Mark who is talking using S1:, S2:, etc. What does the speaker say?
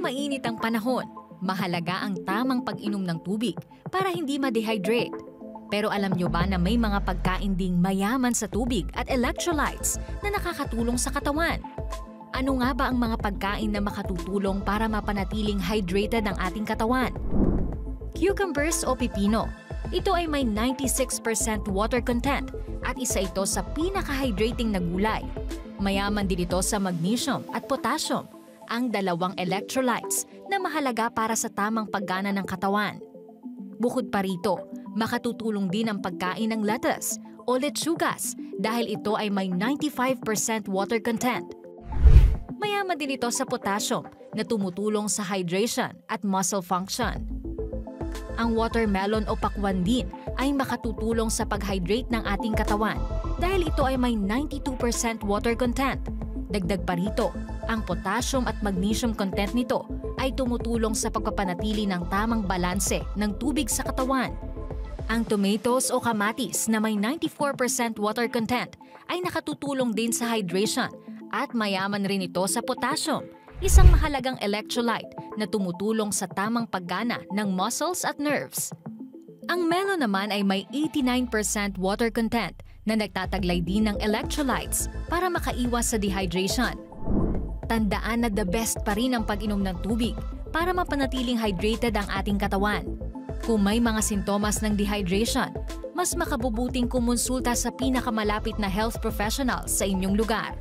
S1: mainit ang panahon, mahalaga ang tamang pag-inom ng tubig para hindi ma-dehydrate. Pero alam nyo ba na may mga pagkain ding mayaman sa tubig at electrolytes na nakakatulong sa katawan? Ano nga ba ang mga pagkain na makatutulong para mapanatiling hydrated ang ating katawan? Cucumbers o pipino. Ito ay may 96% water content at isa ito sa pinaka-hydrating na gulay. Mayaman din ito sa magnesium at potassium, ang dalawang electrolytes na mahalaga para sa tamang paggana ng katawan. Bukod pa rito, makatutulong din ang pagkain ng lettuce o lechugas dahil ito ay may 95% water content. Mayaman din ito sa potassium na tumutulong sa hydration at muscle function. Ang watermelon o pakwan din ay makatutulong sa pag-hydrate ng ating katawan dahil ito ay may 92% water content. Dagdag pa rito, ang potassium at magnesium content nito ay tumutulong sa pagpapanatili ng tamang balanse ng tubig sa katawan. Ang tomatoes o kamatis na may 94% water content ay nakatutulong din sa hydration at mayaman rin ito sa potassium, isang mahalagang electrolyte na tumutulong sa tamang paggana ng muscles at nerves. Ang melon naman ay may 89% water content na nagtataglay din ng electrolytes para makaiwas sa dehydration. Tandaan na the best pa rin ang pag-inom ng tubig para mapanatiling hydrated ang ating katawan. Kung may mga sintomas ng dehydration, mas makabubuting kumonsulta sa pinakamalapit na health professional sa inyong lugar.